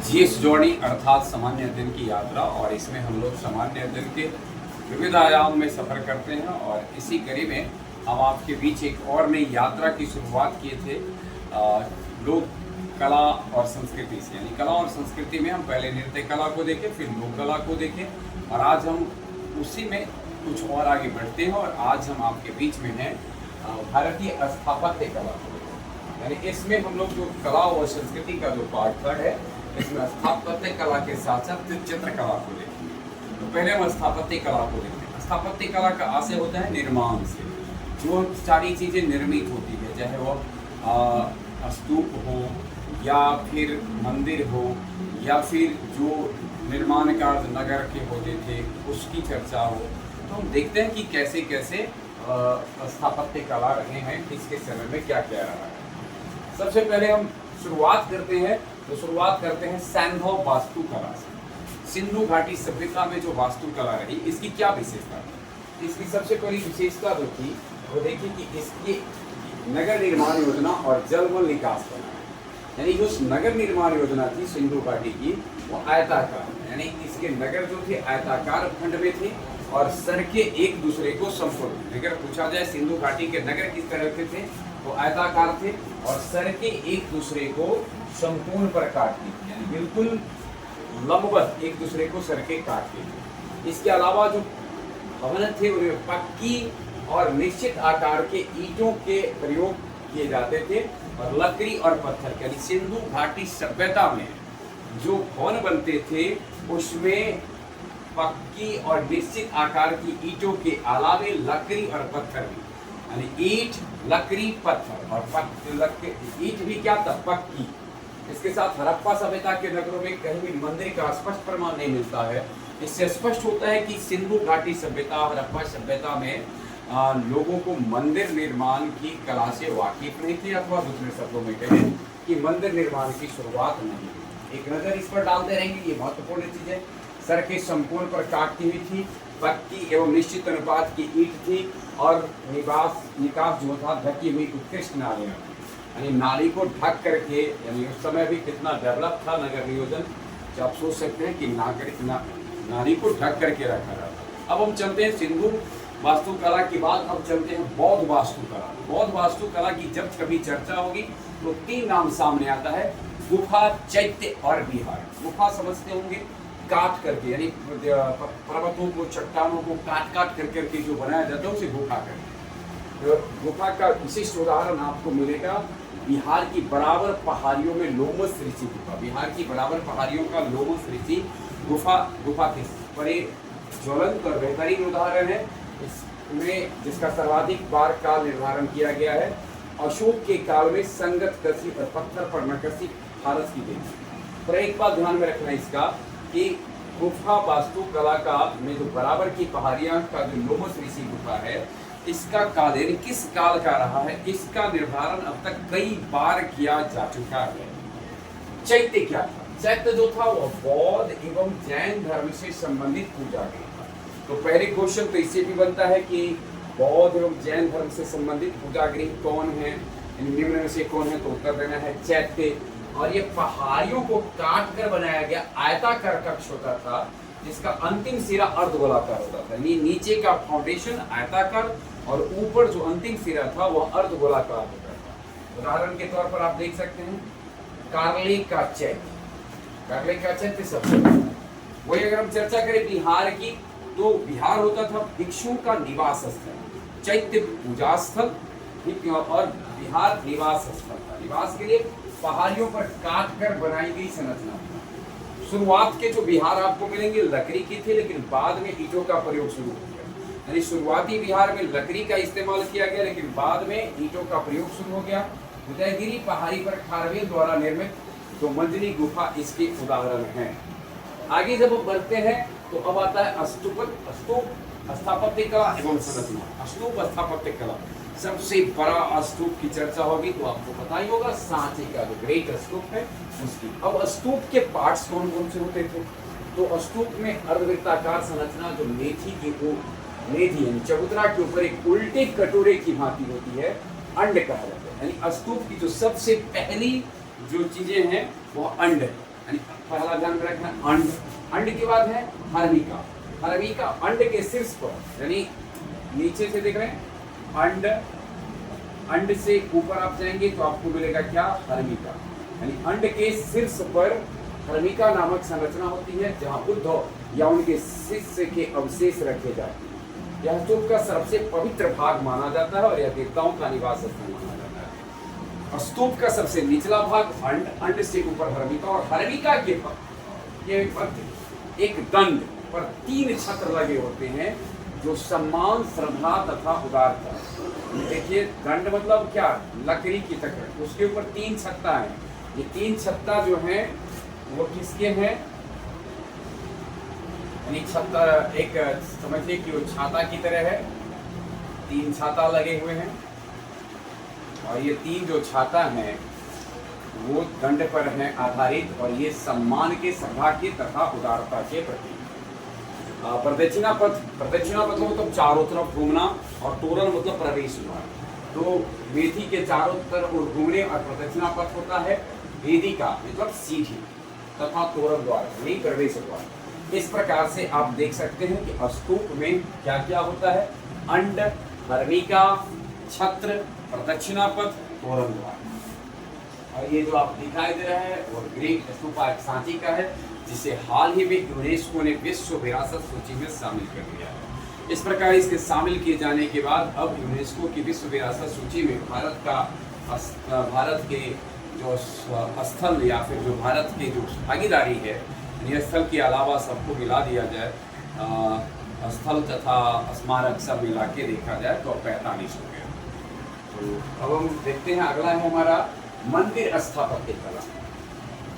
GS journey अर्थात सामान्य अध्ययन की यात्रा। और इसमें हम लोग सामान्य अध्ययन के विविध आयाम में सफ़र करते हैं और इसी कड़ी में हम आपके बीच एक और नई यात्रा की शुरुआत किए थे लोक कला और संस्कृति से। यानी कला और संस्कृति में हम पहले नृत्य कला को देखें, फिर लोक कला को देखें और आज हम उसी में कुछ और आगे बढ़ते हैं। और आज हम आपके बीच में हैं भारतीय स्थापत्य कला। यानी इसमें हम लोग जो कला और संस्कृति का जो पार्ट थर्ड है, इसमें स्थापत्य कला के साथ साथ चित्रकला को देखेंगे। तो पहले हम स्थापत्य कला को देखते हैं। स्थापत्य कला का आशय होता है निर्माण से, जो सारी चीज़ें निर्मित होती है, चाहे वो स्तूप हो या फिर मंदिर हो या फिर जो निर्माण कार्य नगर के होते थे उसकी चर्चा हो। तो हम देखते हैं कि कैसे कैसे स्थापत्य कला रहे हैं, किसके समय में क्या क्या रहा है। सबसे पहले हम शुरुआत करते हैं सैंधव वास्तुकला से। सिंधु घाटी सभ्यता में जो वास्तुकला रही, इसकी क्या विशेषता थी? इसकी सबसे पहली विशेषता जो थी वो देखिए कि इसकी नगर निर्माण योजना और जलमल निकास करना। यानी जो नगर निर्माण योजना थी सिंधु घाटी की, वो आयताकार, यानी इसके नगर जो थे आयताकार खंड में थे और सड़कें एक दूसरे को संपूर्ण। अगर पूछा जाए सिंधु घाटी के नगर किस तरह के थे, तो आयताकार थे और सड़कें एक दूसरे को संपूर्ण पर काटती थी, यानी बिल्कुल लंबवत एक दूसरे को सड़कें काटती थी। इसके अलावा जो भवन थे उनमें पक्की और निश्चित आकार के ईंटों के प्रयोग किए जाते थे और लकड़ी और पत्थर। यानी सिंधु घाटी सभ्यता में जो भवन बनते थे उसमें पक्की और निश्चित आकार की ईंटों के अलावे लकड़ी और पत्थर भी, यानी ईंट, लकड़ी, पत्थर और ईंट भी क्या था, पक्की। इसके साथ हड़प्पा सभ्यता के नगरों में कहीं भी मंदिर का स्पष्ट प्रमाण नहीं मिलता है। इससे स्पष्ट होता है कि सिंधु घाटी सभ्यता, हड़प्पा सभ्यता में लोगों को मंदिर निर्माण की कला से वाकिफ नहीं थे, अथवा दूसरे शब्दों में कहें कि मंदिर निर्माण की शुरुआत नहीं। एक नजर इस पर डालते रहेंगे, ये महत्वपूर्ण चीज है। सड़कें संपूर्ण पर काटती हुई थी, पक्की एवं निश्चित अनुपात की ईंट थी और निकास जो था ढकी हुई उत्कृष्ट नालियाँ, यानी नाली को ढक करके, यानी उस समय भी कितना डेवलप था नगर नियोजन, जो आप सोच सकते हैं कि नाली को ढक करके रखा जाता। अब हम चलते हैं सिंधु वास्तुकला के बाद अब चलते हैं बौद्ध वास्तुकला। बौद्ध वास्तुकला की जब कभी चर्चा होगी तो तीन नाम सामने आता है, गुफा, चैत्य और विहार। गुफा समझते होंगे, काट करके, यानी पर्वतों को, चट्टानों को काट करके जो बनाया जाता है उसे गुफा कहते हैं। गुफा का विशिष्ट उदाहरण आपको मिलेगा बिहार की बराबर पहाड़ियों में लोमस ऋषि गुफा। बिहार की बराबर पहाड़ियों का लोमस ऋषि गुफा के बड़े ज्वलंत और बेहतरीन उदाहरण है। इसमें जिसका सर्वाधिक बार काल निर्धारण किया गया है अशोक के काल में संगत कसी और पत्थर पर नक्काशी फारस की गई। पर एक बात ध्यान में रखना इसका कि गुफा वास्तुकला का में जो बराबर की पहाड़ियां का जो लोमस ऋषि गुफा है, इसका काल किस काल का रहा है, इसका निर्धारण अब तक कई बार किया जा चुका है। चैत्य क्या था? चैत्य जो था वह बौद्ध एवं जैन धर्म से संबंधित पूजा गृह था। तो पहले क्वेश्चन तो इससे भी बनता है कि बौद्ध एवं जैन धर्म से संबंधित पूजा गृह कौन है, निम्न में से कौन है? तो उत्तर देना है चैत्य। और ये पहाड़ियों को काट कर बनाया गया आयताकार कक्ष होता था, जिसका अंतिम सिरा अर्धगोलाकार होता था। यानी नीचे का फाउंडेशन आयताकार और ऊपर जो अंतिम सिरा था वह अर्धगोलाकार होता था। उदाहरण के तौर पर आप देख सकते हैं कार्ले का चैत्य। कार्ले का चैत्य सबसे वही। अगर हम चर्चा करें बिहार की, तो बिहार होता था भिक्षुओं का निवास स्थल, चैत्य पूजा स्थल और बिहार निवास स्थल था। निवास के लिए पहाड़ियों पर काट कर बनाई गई संरचना। शुरुआत के जो बिहार आपको मिलेंगे लकड़ी की थे, लेकिन बाद में ईंटों का प्रयोग शुरू हो गया। यानी शुरुआती बिहार में लकड़ी का इस्तेमाल किया गया, लेकिन बाद में ईंटों का प्रयोग शुरू हो गया। उदयगिरी पहाड़ी पर खारवेल द्वारा निर्मित जो मंजरी गुफा इसके उदाहरण हैं। आगे जब हम बढ़ते हैं तो अब आता है स्तूप स्थापत्य कला एवं संरचना। स्तूप स्थापत्य कला, सबसे बड़ा स्तूप की चर्चा होगी तो आपको पता ही होगा, सांची का जो ग्रेट स्तूप है उसकी। अब स्तूप के पार्ट्स कौन कौन से होते थे? तो स्तूप में अर्धवृत्ताकार संरचना जो मेथी यानी चबूतरा के ऊपर एक उल्टे कटोरे की भांति होती है, अंड कहा जाता है। यानी स्तूप की जो सबसे पहली जो चीजें हैं वो अंड है। यानी पहला ध्यान में रखना अंड, अंड के बाद है हर्मिका, हर्मिका अंड के शीर्ष पर यानी नीचे से देख रहे हैं अंड, अंड से ऊपर आप जाएंगे तो आपको मिलेगा क्या हर्मिका, यानी अंड के शीर्ष पर हर्मिका नामक संरचना होती है जहां उद्धव या उनके शिष्य के अवशेष रखे जाते हैं। यह स्तूप का सबसे पवित्र भाग माना जाता है और यह देवताओं का निवास स्थान माना जाता है। और स्तूप का सबसे निचला भाग अंड, अंड से ऊपर हर्मिका और हर्मिका के एक दंड पर 3 छत्र लगे होते हैं जो सम्मान, श्रद्धा तथा उदारता। देखिए दंड मतलब क्या, लकड़ी की तकड़, उसके ऊपर 3 छत्ता है। ये 3 छत्ता जो हैं वो किसके हैं, यानी छत्ता एक समझिए कि वो छाता की तरह है, 3 छाता लगे हुए हैं और ये 3 जो छाता हैं वो दंड पर हैं आधारित और ये सम्मान के, श्रद्धा के तथा उदारता के प्रतीक। प्रदक्षिणा पथ, प्रदक्षिणा पथ मतलब चारों तरफ घूमना और तोरण मतलब प्रवेश द्वार। तो वेदी के चारों तरफ घूमने और प्रदक्षिणा पथ होता है वेदिका मतलब सीढ़ी तथा तोरण द्वार यानी प्रवेश द्वार। इस प्रकार से आप देख सकते हैं कि स्तूप में क्या क्या होता है, अंड, हर्मिका, छत्र, प्रदक्षिणा पथ, तोरण द्वार। और ये जो आप दिखाई दे रहा है वो ग्रीक स्तूपा एक सांची का है जिसे हाल ही में यूनेस्को ने विश्व विरासत सूची में शामिल कर दिया है। इस प्रकार इसके शामिल किए जाने के बाद अब यूनेस्को की विश्व विरासत सूची में भारत के जो स्थल या फिर जो भारत की जो भागीदारी है, यह स्थल के अलावा सबको मिला दिया जाए, स्थल तथा स्मारक सब मिला के देखा जाए तो 45 हो गया। तो अब हम देखते हैं अगला है हमारा मंदिर स्थापत्य कला।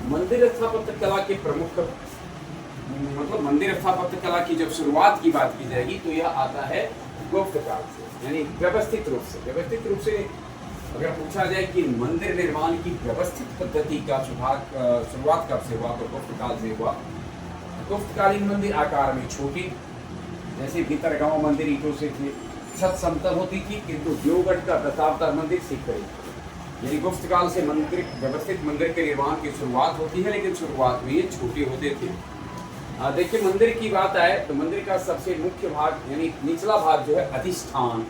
मंदिर स्थापत्य कला के प्रमुख मतलब मंदिर स्थापत्य कला की जब शुरुआत की बात की जाएगी तो यह आता है गुप्त काल से, यानी व्यवस्थित रूप से अगर पूछा जाए कि मंदिर निर्माण की व्यवस्थित पद्धति का शुरुआत कब से हुआ तो गुप्त काल से हुआ। गुप्तकालीन मंदिर आकार में छोटी, जैसे भीतर गांव मंदिर ईंटों से थे, छत समतल होती थी, किंतु देवगढ़ का दशावतार मंदिर सीकरी, यानी गुप्त काल से मंदिर व्यवस्थित मंदिर के निर्माण की शुरुआत होती है, लेकिन शुरुआत में ये छोटे होते थे। देखिए मंदिर की बात आए तो मंदिर का सबसे मुख्य भाग यानी निचला भाग जो है अधिष्ठान,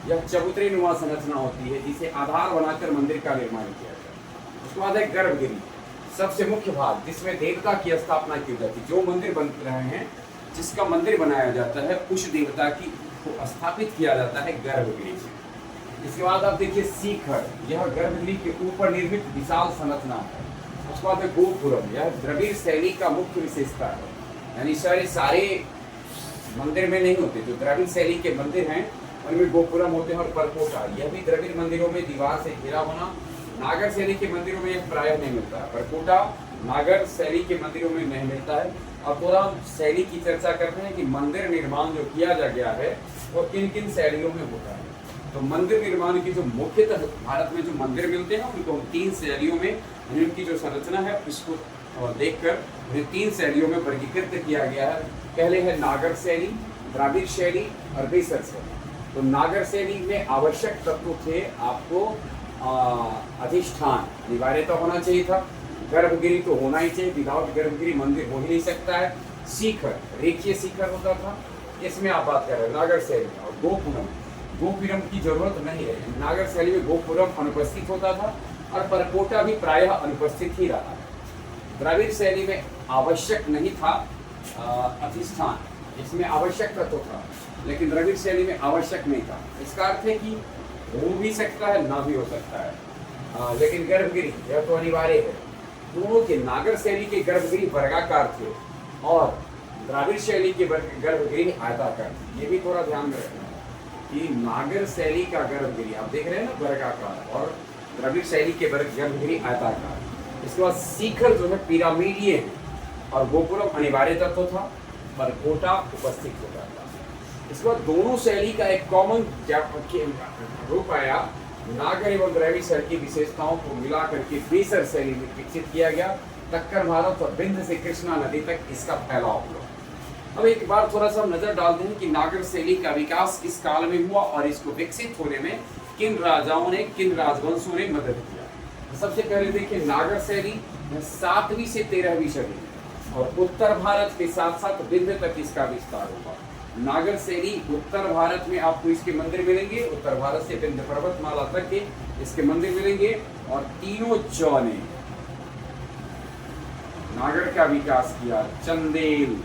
यह चबूतरे नुमा संरचना होती है जिसे आधार बनाकर मंदिर का निर्माण किया जाता है। उसके बाद है गर्भगिरी, सबसे मुख्य भाग जिसमें देवता की स्थापना की जाती है। जो मंदिर बन रहे हैं, जिसका मंदिर बनाया जाता है उस देवता की को स्थापित किया जाता है गर्भगिरी से। इसके बाद आप देखिए शिखर, यह गर्भगिरी के ऊपर निर्मित विशाल संरचना है। उसके बाद है गोपुरम, यह द्रविड़ शैली का मुख्य विशेषता है, यानी सारे मंदिर में नहीं होते, जो द्रविड़ शैली के मंदिर हैं उनमें गोपुरम होते हैं। और परकोटा, यह भी द्रविड़ मंदिरों में दीवार से घिरा होना। नागर शैली के मंदिरों में यह प्रायः नहीं मिलता है। परकोटा नागर शैली के मंदिरों में नहीं मिलता है। अब थोड़ा शैली की चर्चा करते हैं कि मंदिर निर्माण जो किया जा गया है वो किन किन शैलियों में होता है। तो मंदिर निर्माण की जो मुख्यतः भारत में जो मंदिर मिलते हैं उनको 3 शैलियों में, उनकी जो संरचना है उसको देखकर उन्हें 3 शैलियों में वर्गीकृत किया गया है। पहले है नागर शैली, द्राविड़ शैली और बेसर शैली। तो नागर शैली में आवश्यक तत्व थे आपको अधिष्ठान अनिवार्यता होना चाहिए था, गर्भगिरी तो होना ही चाहिए, विदाउट गर्भगिरी मंदिर हो ही नहीं सकता है। शिखर, रेखीय शिखर होता था, इसमें आप बात कर रहे हैं नागर शैली। और गोपुरम, गोपुरम की जरूरत नहीं है, नागर शैली में गोपुरम अनुपस्थित होता था और परकोटा भी प्रायः अनुपस्थित ही रहा। द्रविड़ शैली में आवश्यक नहीं था अधिष्ठान, इसमें आवश्यक तत्व था, लेकिन द्रविड़ शैली में आवश्यक नहीं था। इसका अर्थ है कि हो भी सकता है ना भी हो सकता है, लेकिन गर्भगिरी यह तो अनिवार्य है। दोनों के नागर शैली के गर्भगिरी वर्गाकार थे और द्राविड़ शैली के गर्भगिरी आयताकार। ये भी थोड़ा ध्यान में रखना है कि नागर शैली का गर्भगिरी आप देख रहे हैं ना वर्गाकार, और द्रविड़ शैली के गर्भगिरी आयताकार। इसके बाद शिखर जो है पिरामिडीय है और गोपुरम अनिवार्य तत्व था, परकोटा उपस्थित होता था। इसके बाद दोनों शैली का एक कॉमन रूप आया, नागर एवं द्रविड़ शैली की विशेषताओं को मिला करके बेसर शैली में विकसित किया गया। दक्कन भारत और बिंद से कृष्णा नदी तक इसका फैलाव हुआ। अब एक बार थोड़ा सा नजर डालते हैं कि नागर शैली का विकास किस काल में हुआ और इसको विकसित होने में किन राजाओं ने, किन राजवंशों ने मदद किया। सबसे पहले देखिए नागर शैली 7वीं से 13वीं सदी और उत्तर भारत के साथ साथ विंध्य तक इसका विस्तार हुआ। नागर शैली उत्तर भारत में आपको इसके मंदिर मिलेंगे, उत्तर भारत से विंध्य पर्वतमाला तक के इसके मंदिर मिलेंगे और तीनों चौ ने नागर का विकास किया। चंदेल,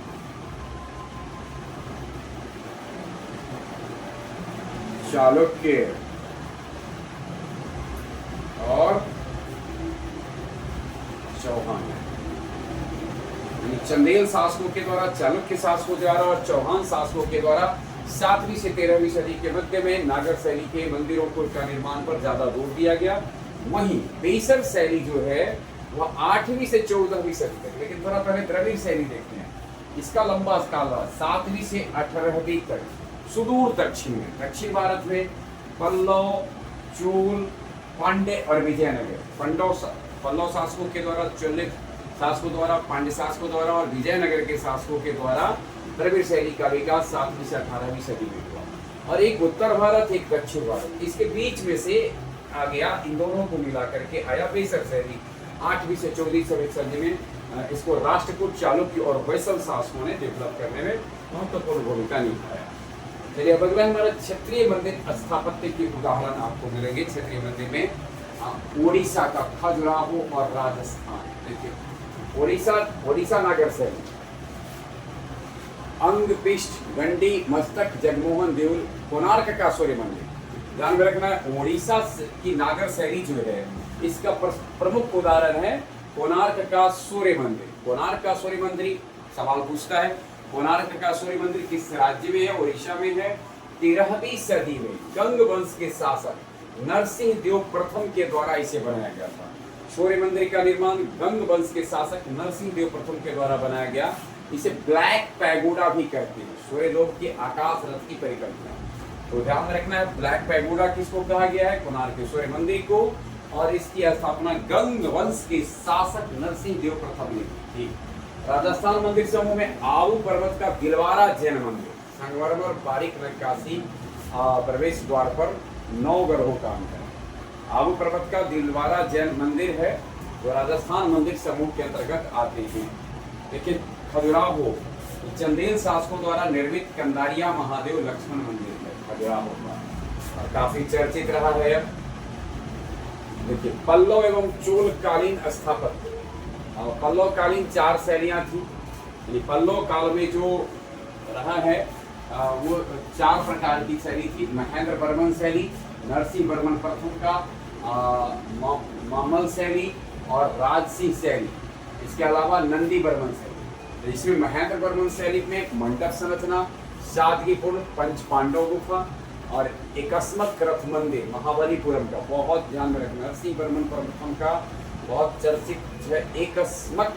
चालुक्य और चौहान। चंदेल शासकों के द्वारा, चालुक्य शासकों द्वारा और चौहान शासकों के द्वारा 7वीं से 13वीं सदी के मध्य में नागर शैली के मंदिरों को का निर्माण पर ज्यादा जोर दिया गया। वहीं बेसर शैली जो है वह 8वीं से 14वीं सदी तक, लेकिन थोड़ा पहले द्रविड़ शैली देखते हैं। इसका लंबा काल रहा 7वीं से 18वीं तक। सुदूर दक्षिण में, दक्षिण भारत में पल्लव, चूल, पांड्य और विजयनगर, पल्लव शासकों के द्वारा, चुल्लिक शासकों द्वारा, पांड्य शासकों द्वारा और विजयनगर के शासकों के द्वारा द्रविड़ शैली का विकास 7वीं से 18वीं सदी में हुआ। और एक उत्तर भारत, एक दक्षिण भारत, इसके बीच में से आ गया, इन दोनों को मिला करके आया बेसर शैली। 8वीं से 14वीं सदी में इसको राष्ट्रकूट, चालुक्य और होयसल शासकों ने डेवलप करने में महत्वपूर्ण भूमिका निभाया। चलिए अब अगला हमारा क्षेत्रीय मंदिर स्थापत्य के उदाहरण आपको मिलेंगे। क्षेत्रीय मंदिर में ओडिशा का खजुराहो और राजस्थान। देखिए ओडिशा नागर शैली, अंग, पिष्ट, गंडी, मस्तक, जगमोहन देउल, कोणार्क का सूर्य मंदिर। ध्यान में रखना है ओडिशा की नागर शैली जो है इसका प्रमुख उदाहरण है कोणार्क का सूर्य मंदिर। कोणार्क का सूर्य मंदिर सवाल पूछता है, कोणार्क का सूर्य मंदिर किस राज्य में है? ओडिशा में है। 13वीं सदी में गंग वंश के शासक नरसिंह देव प्रथम के द्वारा इसे बनाया गया था। सूर्य मंदिर का निर्माण गंग वंश के शासक नरसिंह देव प्रथम के द्वारा बनाया गया। इसे ब्लैक पैगोडा भी कहते हैं, सूर्य लोक के आकाश रथ की परिकल्पना। तो ध्यान रखना है, ब्लैक पैगोडा किसको कहा गया है? कोणार्क के सूर्य मंदिर को। और इसकी स्थापना गंग वंश के शासक नरसिंह देव प्रथम ने की। राजस्थान मंदिर समूह में आबू पर्वत का दिलवारा जैन मंदिर, संगमरमर बारीक नक्काशी, प्रवेश द्वार पर 9 गर्भों का अंक है। आबू पर्वत का दिलवारा जैन मंदिर है जो राजस्थान मंदिर समूह के अंतर्गत आते हैं। देखिए खजुराहो चंदेल शासकों द्वारा निर्मित कंदारिया महादेव लक्ष्मण मंदिर है खजुराहो का, और काफी चर्चित रहा है। देखिए पल्लव एवं चोल कालीन स्थापत्य। पल्लव कालीन 4 शैलियां थी। पल्लव काल में जो रहा है वो 4 प्रकार की शैली थी। महेंद्र वर्मन शैली, नरसिंह वर्मन प्रथम का मामल शैली और राजसिंह शैली, इसके अलावा नंदी वर्मन शैली। तो इसमें महेंद्र वर्मन शैली में मंडप संरचना, सादगीपूर्ण पंच पांडव गुफा और एकस्मक रथ मंदिर महाबलीपुरम का, बहुत ध्यान में रखना, नरसिंह वर्मन प्रथम का बहुत चर्चित है एकस्मक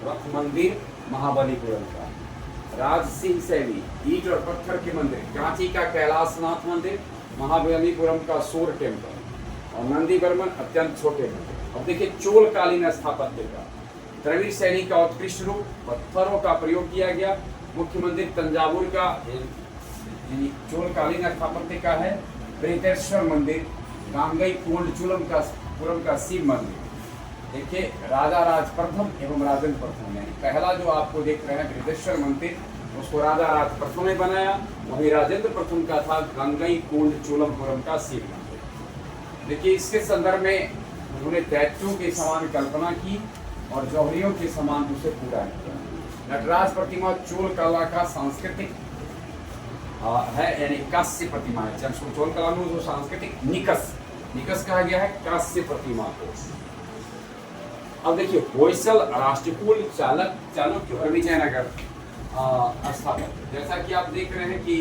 रथ मंदिर महाबलीपुरम का। राजसिंह शैली ईंट और पत्थर के मंदिर, कांची का कैलाशनाथ मंदिर, महाबलीपुरम का सूर टेम्पल और नंदी वर्मन अत्यंत छोटे मंदिर। अब देखिए चोल कालीन स्थापत्य का, द्रविड़ शैली का उत्कृष्ट रूप, पत्थरों का प्रयोग किया गया। मुख्य मंदिर तंजावुर का चोल कालीन स्थापत्य का है। बृहदेश्वर मंदिर, गांगई पुरम का शिव मंदिर। देखिए राजा राज प्रथम एवं राजेंद्र प्रथम, यानी पहला जो आपको देख रहे हैं बृहदेश्वर मंदिर उसको राजा राज प्रथम ने बनाया, वही राजेंद्र प्रथम का था गंगई कोंड चोलमपुरम का शिव मंदिर। देखिए इसके संदर्भ में उन्होंने दैत्यों के समान कल्पना की और जौहरियों के समान उसे पूरा किया। नटराज प्रतिमा चोल कला का सांस्कृतिक है, यानी कांस्य प्रतिमा है। चोल कला में जो सांस्कृतिक निकस कहा गया है कांस्य प्रतिमा को। अब देखिए होयसल, राष्ट्रकूट, चालुक्य और विजयनगर स्थापत्य। जैसा कि आप देख रहे हैं कि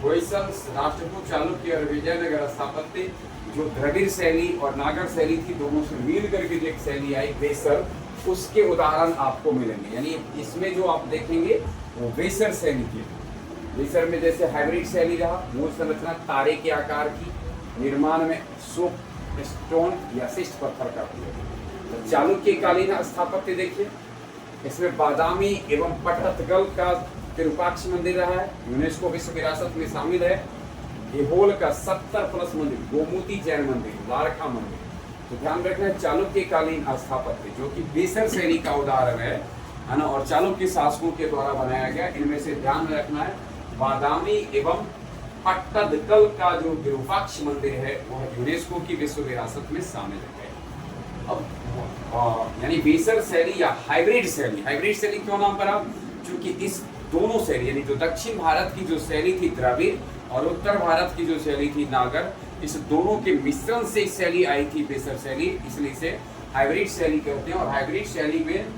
होयसल, राष्ट्रकूट, चालुक्य और विजयनगर स्थापत्य जो द्रविड़ शैली और नागर शैली थी, दोनों से मिल करके जो एक शैली आई बेसर, उसके उदाहरण आपको मिलेंगे। यानी इसमें जो आप देखेंगे वो बेसर शैली की। बेसर में जैसे हाइब्रिड शैली रहा, मूल संरचना तारे के आकार की, निर्माण में सोप स्टोन या शिष्ट पत्थर का प्रयोग। तो चालुक्य कालीन स्थापत्य देखिए, इसमें बादामी एवं पटहतगल का विरूपाक्ष मंदिर रहा है, यूनेस्को विश्व विरासत में शामिल है। ऐहोल का 70+ मंदिर, गोमती जैन मंदिर, द्वारका मंदिर, तो ध्यान रखना चालुक्यकालीन स्थापत्य जो कि बेसर शैली का उदाहरण है ना, और चालुक्य शासकों के द्वारा बनाया गया। इनमें से ध्यान रखना है बादामी एवं पट्टदकल का जो विरूपाक्ष मंदिर है वह यूनेस्को की विश्व विरासत में शामिल है। अब यानी बेसर शैली या हाइब्रिड शैली क्यों नाम पड़ा? क्योंकि इस दोनों शैली यानी जो दक्षिण भारत की जो शैली थी द्रविड़ और उत्तर भारत की जो शैली थी नागर, इस दोनों के मिश्रण से शैली आई थी बेसर शैली, इसलिए इसे हाइब्रिड शैली कहते हैं। और हाइब्रिड शैली में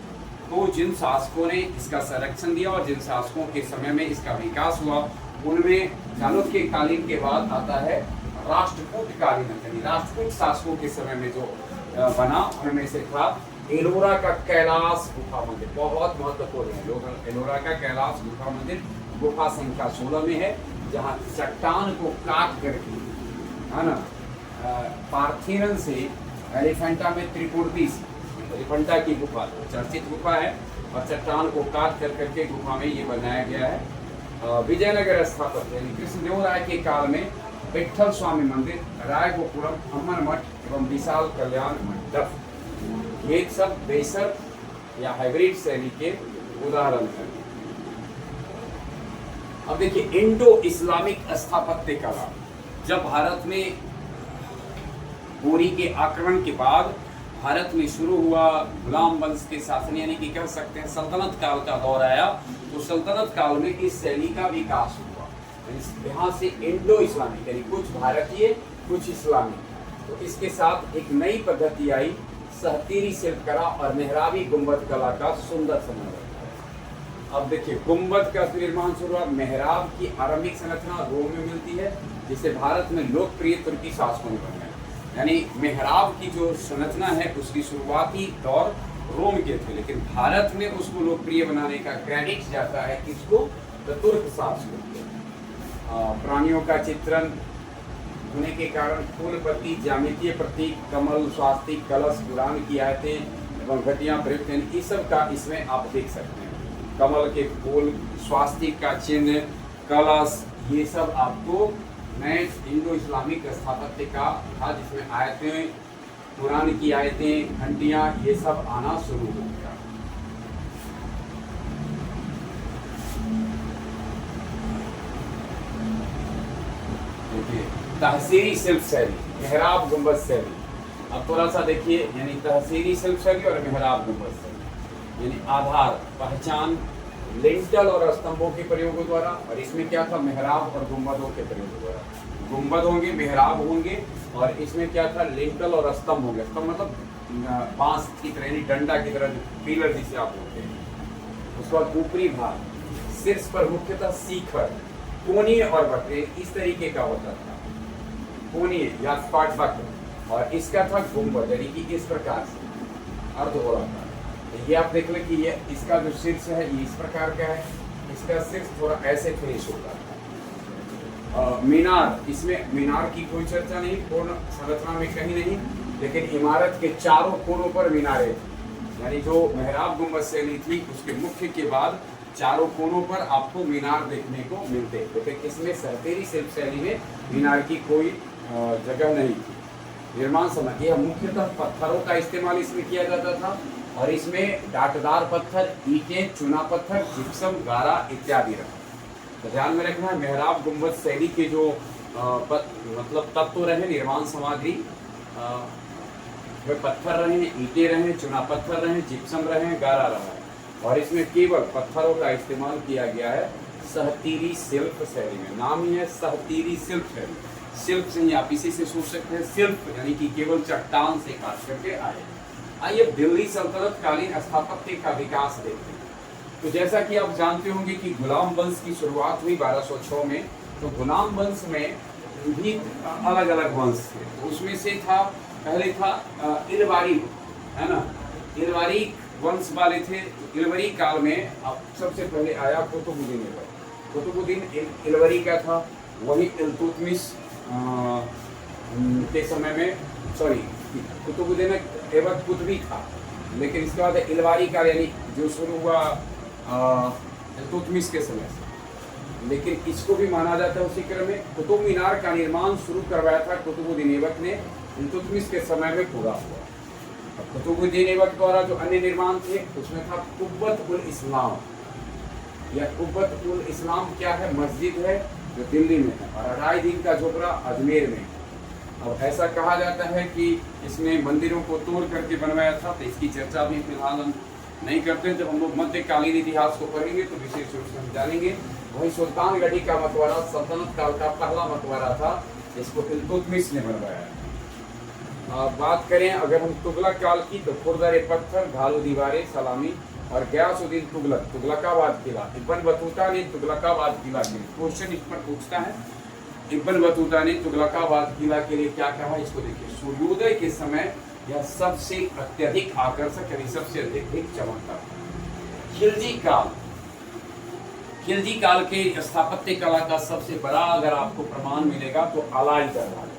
तो जिन शासकों ने इसका संरक्षण दिया और जिन शासकों के समय में इसका विकास हुआ उनमें चालुक्य कालीन के बाद आता है राष्ट्रकूट कालीन, यानी राष्ट्रकूट शासकों के समय में जो बना उनमें से था एलोरा का कैलाश गुफा मंदिर, बहुत महत्वपूर्ण है लोग। एलोरा का कैलाश गुफा मंदिर गुफा संख्या 16 में है, जहाँ चट्टान को काट करके है ना पार्थेनन से एलिफेंटा में त्रिपुरदीस एलिफेंटा की गुफा चर्चित गुफा है, और चट्टान को काट कर करके गुफा में ये बनाया गया है। विजयनगर स्थापत्य यानी कृष्णदेवराय के काल में विठल स्वामी मंदिर, राय गोपुरम, अमर मठ एवं विशाल कल्याण मंडप, ये सब बेसर या हाइब्रिड शैली के उदाहरण हैं। अब देखिए इंडो इस्लामिक स्थापत्य कला, जब भारत में गोरी के आक्रमण के बाद भारत में शुरू हुआ गुलाम वंश के शासन यानी कि कह सकते हैं सल्तनत काल का दौर आया, तो सल्तनत काल में इस शैली का विकास हुआ। यहाँ से इंडो इस्लामिक यानी कुछ भारतीय कुछ इस्लामिक, तो इसके साथ एक नई पद्धति आई सहतीरी शिल्पकला और मेहराबी गुंबद कला का सुंदर समन्वय। अब देखिए गुंबद का निर्माण शुरू हुआ, मेहराब की आरंभिक संरचना रोम में मिलती है, जिसे भारत में लोकप्रिय तुर्की शासकों ने बनाया। यानी मेहराब की जो संरचना है उसकी शुरुआती दौर रोम के थे, लेकिन भारत में उसको लोकप्रिय बनाने का क्रेडिट जाता है किसको? तो तुर्क शासकों को। प्राणियों का चित्रण होने के कारण फूल पत्ती, ज्यामितीय प्रतीक, कमल, स्वास्तिक, कलश, कुरान की आयतें एवं घटियां प्रयुक्त हैं, इस सब का इसमें आप देख सकते हैं। कमल के फूल, स्वास्तिक का चिन्ह, कलश, ये सब आपको नए इंडो इस्लामिक स्थापत्य का था, जिसमें आयतें, कुरान की आयतें, घंटियां, ये सब आना शुरू हो गया। देखिए तहसीरी शिल्प शैली, मेहराब गुंबद शैली। अब थोड़ा सा देखिए, यानी तहसीरी शिल्प शैली और मेहराब गुंबद शैली, यानी आधार, पहचान, लिंटल और स्तंभों के प्रयोगों द्वारा, और इसमें क्या था? मेहराब और गुंबदों के प्रयोगों द्वारा। गुंबद होंगे, मेहराब होंगे, और इसमें क्या था? लिंटल और स्तंभ होंगे। स्तंभ मतलब बांस की तरह यानी डंडा की तरह, पिलर जिसे आप बोलते हैं। उसके बाद ऊपरी भाग, शीर्ष पर मुख्यतः शिखर, कोणीय और वक्र, इस तरीके का होता था, कोणीय या स्पाट वक्र, और इसका था गुंबद यानी कि इस प्रकार से अर्धगोलाकार। ये आप देख लें कि ये इसका जो शीर्ष है ये इस प्रकार का है, इसका शीर्ष थोड़ा ऐसे फिनिश होता है। मीनार, इसमें मीनार की कोई चर्चा नहीं, पूर्ण संरचना में कहीं नहीं, लेकिन इमारत के चारों कोनों पर मीनारें, यानी जो मेहराब गुंबद शैली थी उसके मुख्य के बाद चारों कोनों पर आपको मीनार देखने को मिलते हैं। लेकिन इसमें सहतेरी शिल्प शैली में मीनार की कोई जगह नहीं थी। निर्माण समय यह मुख्यतः पत्थरों का इस्तेमाल इसमें किया जाता था, और इसमें डाटदार पत्थर, ईंटें, चूना पत्थर, जिप्सम, गारा इत्यादि रहा। तो ध्यान में रखना है मेहराब गुंबद शैली के जो मतलब तत्व रहे निर्माण सामग्री, वे पत्थर रहे, ईंटें रहे, चूना पत्थर रहे, जिप्सम रहे, गारा रहा है, और इसमें केवल पत्थरों का इस्तेमाल किया गया है सहतीरी शिल्प शैली में। नाम ही है सहतीरी शिल्प शैली। शिल्प से ही आप इसी से सोच सकते हैं, शिल्प यानी कि केवल चट्टान से काट करके आए। आइए दिल्ली सल्तनत कालीन स्थापत्य का विकास देखते हैं। तो जैसा कि आप जानते होंगे कि गुलाम वंश की शुरुआत हुई 1206 में, तो गुलाम वंश में भी अलग अलग वंश थे। तो उसमें से था, पहले था इलवारी, है ना, इलवारी वंश वाले थे। इलवरी काल में अब सबसे पहले आया कुतुबुद्दीन ऐबक। कुतुबुद्दीन इलवरी का था, वही इल्तुतमिश के समय में, सॉरी कुतुबुद्दीन ऐबक कुतुबी था, लेकिन इसके बाद इलवारी काल यानी जो शुरू हुआ इल्तुतमिश के समय से, लेकिन इसको भी माना जाता है उसी क्रम में। कुतुब मीनार का निर्माण शुरू करवाया था कुतुबुद्दीन ऐबक ने इल्तुतमिश के समय में पूरा हुआ। अब कुतुबुद्दीन ऐबक द्वारा जो अन्य निर्माण थे उसमें था कुब्बत उल इस्लाम। यह कुब्बत उल इस्लाम क्या है? मस्जिद है जो दिल्ली में है, और अढ़ाई दिन का झोपड़ा अजमेर में। अब ऐसा कहा जाता है कि इसमें मंदिरों को तोड़ करके बनवाया था, तो इसकी चर्चा भी फिलहाल हम नहीं करते। जब हम लोग मध्यकालीन इतिहास को पढ़ेंगे तो विशेष रूप से हम जानेंगे। वही सुल्तानगढ़ी का मकबरा सल्तनत काल का पहला मकबरा था, इसको इल्तुतमिश ने बनवाया। बात करें अगर हम तुगलक काल की, तो खुरदरे पत्थर, घालू दीवारें, सलामी और गयासुद्दीन तुगलक, तुगलकाबाद किला। इब्न बतूता ने तुगलकाबाद किला के लिए क्वेश्चन इस पर पूछता है, इब्न बतूता ने तुगलकाबाद किला के लिए क्या कहा? इसको देखिए, सूर्योदय के समय यह सबसे अत्यधिक आकर्षक, यानी सबसे अधिक चमकता था। खिलजी काल के स्थापत्य कला का सबसे बड़ा अगर आपको प्रमाण मिलेगा तो अलाई दरवाजा,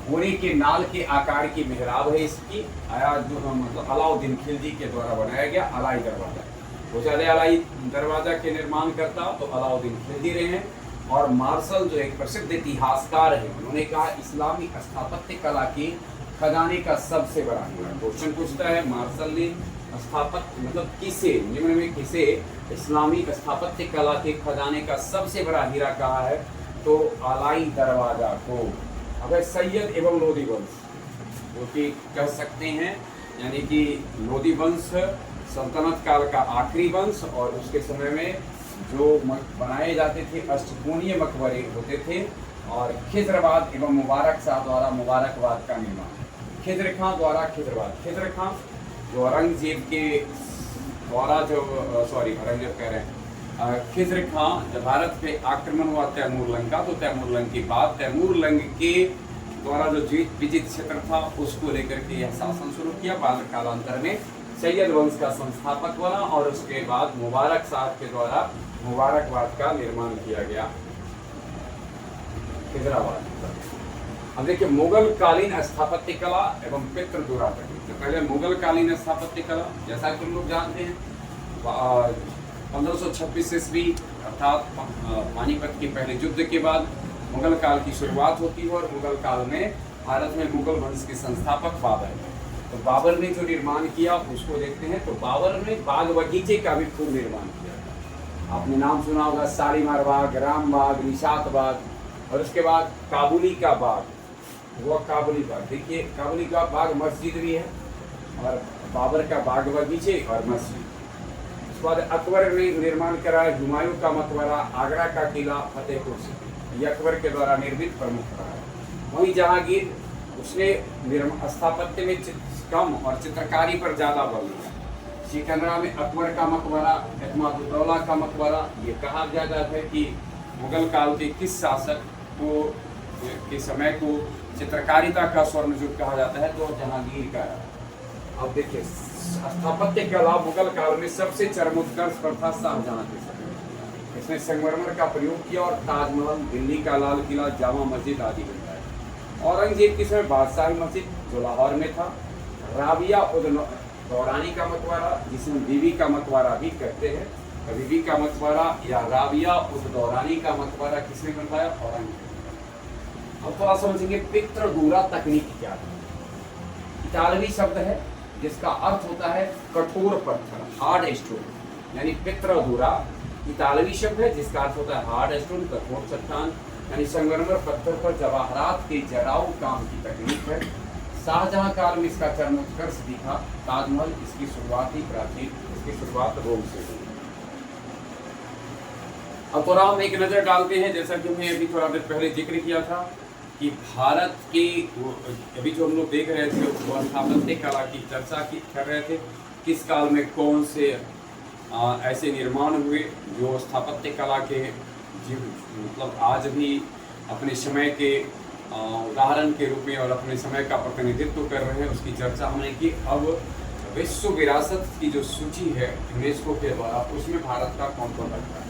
घोड़े के नाल के आकार की मेहराब है इसकी, जो मतलब अलाउद्दीन खिलजी के द्वारा बनाया गया अलाई दरवाजा। वो ज्यादा अलाई दरवाजा के निर्माण करता तो अलाउद्दीन खिलजी रहे हैं। और मार्शल जो एक प्रसिद्ध इतिहासकार है, उन्होंने कहा इस्लामी स्थापत्य कला की खजाने का सबसे बड़ा हीरा। क्वेश्चन पूछता है मार्शल ने स्थापत्य मतलब किसे, निम्न में किसे इस्लामी स्थापत्य कला के खजाने का सबसे बड़ा हीरा कहा है? तो अलाई दरवाजा को। अब सैयद एवं लोदी वंश, जो कि कह सकते हैं, यानी कि लोदी वंश सल्तनत काल का आखिरी वंश, और उसके समय में जो बनाए जाते थे अष्टकोणीय मकबरे होते थे। और खिजराबाद एवं मुबारक शाह द्वारा मुबारकबाद का निर्माण, खिजर खां द्वारा खिजराबाद। खिजर खां जो औरंगजेब के द्वारा जो औरंगजेब कह रहे हैं, खिजर खां जब भारत पे आक्रमण हुआ तैमूर लंग का, तो तैमूर लंग के बाद तैमूर लंग के द्वारा जो विजित क्षेत्र था उसको लेकर के यह शासन शुरू किया। बाद कालांतर में सैयद वंश का संस्थापक बना, और उसके बाद मुबारक शाह के द्वारा मुबारकबाद का निर्माण किया गया खिजराबाद। अब देखिए मुगल कालीन स्थापत्य कला एवं पितृदुरा तकनीक। तो पहले मुगल कालीन स्थापत्य कला, जैसा कि हम लोग जानते हैं 1526 ईस्वी अर्थात पानीपत के पहले युद्ध के बाद मुगल काल की शुरुआत होती है। और मुगल काल में भारत में मुगल वंश के संस्थापक बाबर हैं। तो बाबर ने जो निर्माण किया उसको देखते हैं। तो बाबर ने बाग बगीचे का भी खूब निर्माण किया। आपने नाम सुना होगा शालीमार बाग, राम बाग, निशात बाग, और उसके बाद काबुली का बाग, वो काबुली बाग। देखिए काबुली का बाग मस्जिद भी है, और बाबर का बाग बगीचे और मस्जिद। उसके बाद अकबर ने निर्माण कराया हुमायूं का मकबरा, आगरा का किला, फतेहपुर सिक्री, ये अकबर के द्वारा निर्मित प्रमुख रहा है। वहीं जहांगीर, उसने स्थापत्य में कम और चित्रकारी पर ज़्यादा बल दिया। सिकंदरा में अकबर का मकबरा, एतमादुद्दौला का मकबरा। ये कहा जाता है कि मुगल काल के किस शासक को के समय को चित्रकारिता का स्वर्ण युग कहा जाता है, तो जहांगीर का है। अब देखिए स्थापत्य कला मुगल काल में सबसे चरमोत्कर्ष पर था शाहजहां के समय। इसने संगमरमर का प्रयोग किया और ताजमहल, दिल्ली का लाल किला, जामा मस्जिद आदि बनवाया। औरंगजेब के समय बादशाही मस्जिद जो लाहौर में था, राबिया उद दौरानी का मकबरा, जिसे हम बीबी का मकबरा भी कहते हैं, बीबी का मकबरा या राबिया उद दौरानी का मकबरा किसने बनवाया? औरंगजेब। अब थोड़ा समझेंगे पितृदुरा तकनीक क्या है। इतालवी शब्द है जिसका अर्थ होता है कठोर पत्थर, हार्ड स्टोन, यानी पितृदुरा इतालवी शब्द है जिसका अर्थ होता है हार्ड स्टोन, कठोर चट्टान, यानी संगमरमर पत्थर पर जवाहरात के जराऊ काम की तकनीक है। शाहजहां काल में इसका चरमोत्कर्ष दिखा। ताजमहल इसकी शुरुआत ही प्राचीन, इसकी शुरुआत रोम से हुई। अब थोड़ा हम एक नज़र डालते हैं, जैसा कि हमने अभी थोड़ा देर पहले जिक्र किया था कि भारत के अभी जो हम लोग देख रहे थे वो स्थापत्य कला की चर्चा की कर रहे थे, किस काल में कौन से ऐसे निर्माण हुए जो स्थापत्य कला के मतलब आज भी अपने समय के उदाहरण के रूप में और अपने समय का प्रतिनिधित्व कर रहे हैं, उसकी चर्चा हमने की। अब विश्व विरासत की जो सूची है यूनेस्को के द्वारा, उसमें भारत का कौन कौन लगता है?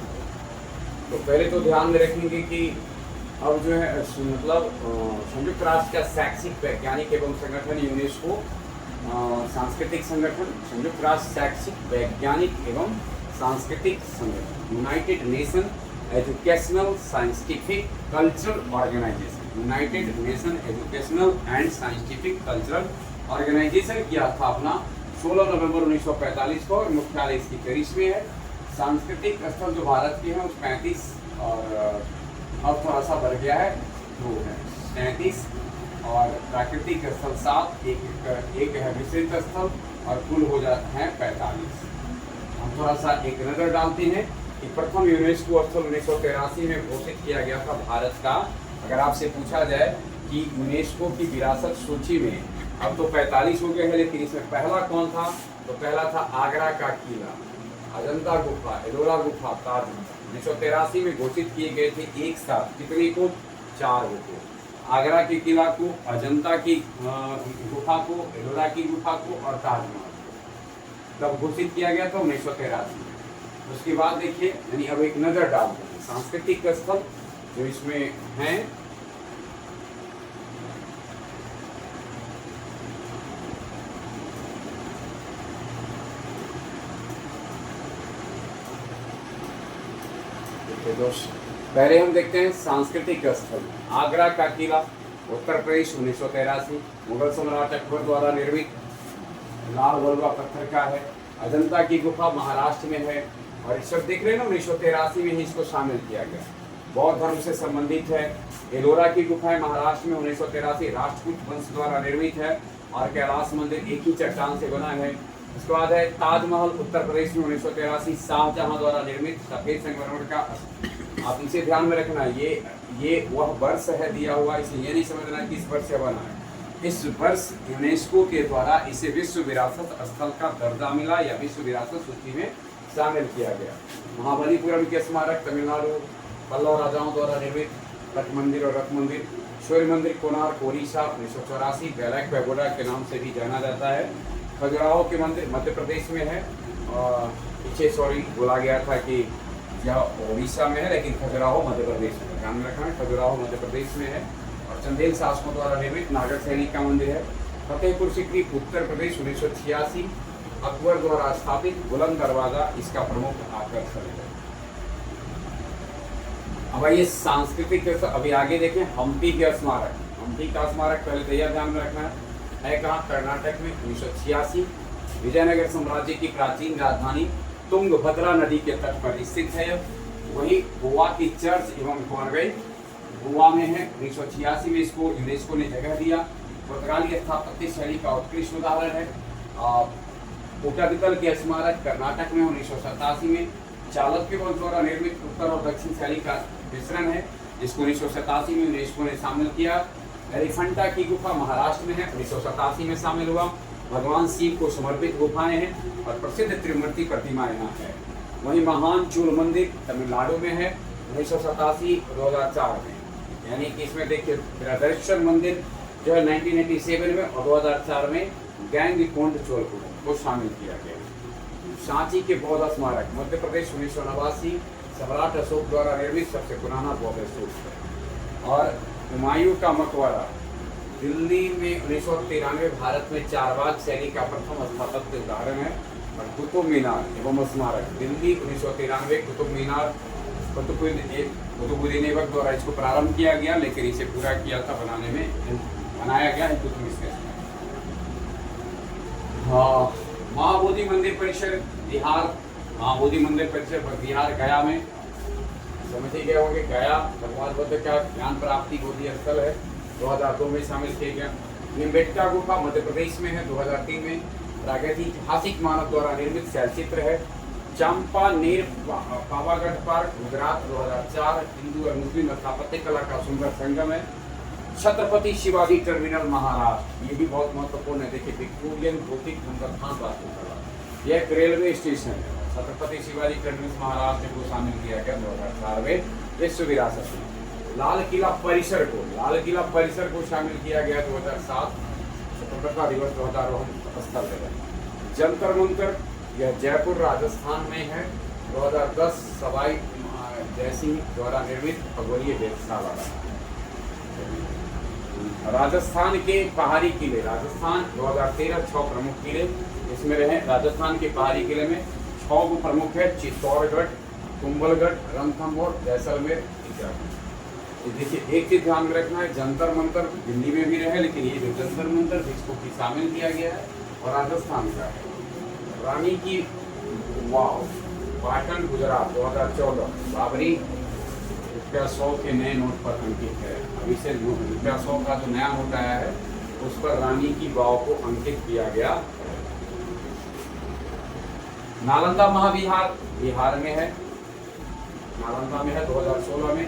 तो पहले तो ध्यान में रखेंगे कि अब जो है मतलब संयुक्त राष्ट्र का शैक्षिक वैज्ञानिक एवं संगठन यूनेस्को, सांस्कृतिक संगठन, संयुक्त राष्ट्र शैक्षिक वैज्ञानिक एवं सांस्कृतिक संगठन, United Nation Educational Scientific Cultural Organization, United Nation Educational and Scientific Cultural Organization की स्थापना 16 नवंबर 1945 को, और मुख्यालय इसकी पेरिस में है। सांस्कृतिक स्थल जो भारत के हैं उस 35, और अब थोड़ा सा बढ़ गया है, 2 है 37, और प्राकृतिक स्थल 7, एक है विस्तृत स्थल, और कुल हो जाते हैं 45। हम थोड़ा सा एक नज़र डालते हैं कि प्रथम यूनेस्को स्थल 1983 में घोषित किया गया था भारत का। अगर आपसे पूछा जाए कि यूनेस्को की विरासत सूची में अब तो 45 हो गए हैं, लेकिन इसमें पहला कौन था, तो पहला था आगरा का किला, अजंता गुफा, एलोरा गुफा, ताजमहल। 1983 में घोषित किए गए थे एक साथ, कितने को, 4 को, आगरा के किला को, अजंता की गुफा को, एलोरा की गुफा को, और ताजमहल को तब घोषित किया गया था 1983 में। उसके बाद देखिए, यानी अब एक नज़र डालते हैं सांस्कृतिक स्थल जो इसमें हैं। दोस्त, पहले हम देखते हैं सांस्कृतिक स्थल। आगरा का किला, उत्तर प्रदेश, 1983, मुगल सम्राट अकबर द्वारा निर्मित लाल वल्वा पत्थर का है। अजंता की गुफा महाराष्ट्र में है, और इस वक्त देख रहे हैं ना, 1983 में ही इसको शामिल किया गया, बौद्ध धर्म से संबंधित है। एलोरा की गुफाएं महाराष्ट्र में 1983 राष्ट्रकूट वंश द्वारा निर्मित है, और कैलाश मंदिर एक ही चट्टान से बना है। उसके बाद है ताजमहल, उत्तर प्रदेश में 1983 शाहजहां द्वारा निर्मित सफेद संगमरमर का। आप इसे ध्यान में रखना, ये वह वर्ष है दिया हुआ, इसे ये नहीं समझना किस वर्ष से बना है। इस वर्ष यूनेस्को के द्वारा इसे विश्व विरासत स्थल का दर्जा मिला, या विश्व विरासत सूची में शामिल किया गया। महाबलीपुरम के स्मारक, तमिलनाडु, पल्लव राजाओं द्वारा निर्मित तट मंदिर और रथ मंदिर। सूर्य मंदिर, कोणार्क, ओडिशा, 1984 बैरक पैगोडा के नाम से भी जाना जाता है। खजुराहो के मंदिर मध्य प्रदेश में है, और पीछे बोला गया था कि यह ओडिशा में है, लेकिन खजुराहो मध्य प्रदेश में है, ध्यान में रखना है, खजुराहो मध्य प्रदेश में है। और चंदेल शासकों द्वारा निर्मित नागर सैनिक का मंदिर है। फतेहपुर सिकरी, उत्तर प्रदेश, 1986, अकबर द्वारा स्थापित बुलंद दरवाजा इसका प्रमुख आकर्षण है। अब ये सांस्कृतिक, अभी आगे देखें, हम्पी के स्मारक। हम्पी का स्मारक पहले तो यह ध्यान में रखना है कहाँ, कर्नाटक में, 1986। विजयनगर साम्राज्य की प्राचीन राजधानी तुंगभद्रा नदी के तट पर स्थित है। वही गोवा की चर्च एवं कॉन्वेंट गोवा में है, 1986 में इसको यूनेस्को ने जगह दिया। पुर्तगाली स्थापत्य शैली का उत्कृष्ट उदाहरण है। कोटाबिकल के स्मारक कर्नाटक में 1987 में चालुक्य वंश द्वारा निर्मित उत्तर और दक्षिण शैली का मिश्रण है, जिसको 1987 में यूनेस्को ने शामिल किया। एलिफेंटा की गुफा महाराष्ट्र में है, 1987 में शामिल हुआ। भगवान शिव को समर्पित गुफाएं हैं, और प्रसिद्ध त्रिमूर्ति प्रतिमा यहाँ है। वहीं महान चूल मंदिर तमिलनाडु में है, 1987-2004 में, यानी कि इसमें देखिए दर्शन मंदिर जो है 1987 में, और 2004 में गैंगकोंड चोलपुर को शामिल किया गया। सांची के बौद्ध स्मारक मध्य प्रदेश, 1989, सम्राट अशोक द्वारा निर्मित सबसे पुराना बौद्ध स्तूप है। और हुमायूं का मकबरा दिल्ली में 1993 भारत में चारबाग शैली का प्रथम स्थापत्य उदाहरण है। और कुतुब मीनार एवं स्मारक दिल्ली, 1993, कुतुब मीनार कुतुबुद्दीन ऐबक द्वारा इसको प्रारंभ किया गया, लेकिन इसे पूरा किया था बनाया गया इल्तुतमिश ने। हाँ, महाबोधि मंदिर परिसर बिहार, महाबोधि मंदिर परिसर बिहार गया में, समझ ही गए होंगे, गया भगवान बुद्ध का ज्ञान प्राप्ति बोधि स्थल है, 2002 में शामिल किया गया। भीमबेटका गुफा मध्य प्रदेश में है, 2003 में। प्रागैतिहासिक मानव द्वारा निर्मित शैलचित्र है। चंपानेर पावागढ़ पार्क गुजरात, 2004, हिंदू और मुस्लिम स्थापत्य कला का सुंदर संगम है। छत्रपति शिवाजी टर्मिनल महाराष्ट्र, ये भी बहुत महत्वपूर्ण है। देखिए, विक्टोरियन गोथिक पुनरुत्थान वास्तुकला, यह एक रेलवे स्टेशन है। छत्रपति शिवाजी टर्मिनल महाराष्ट्र को शामिल किया गया 2004 में विश्व विरासत में। लाल किला परिसर को शामिल किया गया 2007, स्वतंत्रता दिवस ध्वजारोहण स्थल है। जंतर मंतर, यह जयपुर राजस्थान में है, 2010 सवाई जयसिंह द्वारा निर्मित खगोलीय वेधशाला। राजस्थान के पहाड़ी किले, राजस्थान 2013 6 प्रमुख किले इसमें रहे। राजस्थान के पहाड़ी किले में 6 प्रमुख है, चित्तौड़गढ़, कुंभलगढ़, रणथंभौर, जैसलमेर, ये देखिए, एक चीज ध्यान में रखना है, जंतर मंतर दिल्ली में भी रहे, लेकिन ये जो जंतर मंतर जिसको कि शामिल किया गया है और राजस्थान का है। रानी की वाव, पाटन गुजरात 2014, बाबरी ₹100 के नए नोट पर अंकित है। अभी से ₹100 का जो नया नोट आया है उस पर रानी की वाव को अंकित किया गया। नालंदा महाविहार बिहार में है, नालंदा में है, 2016 में।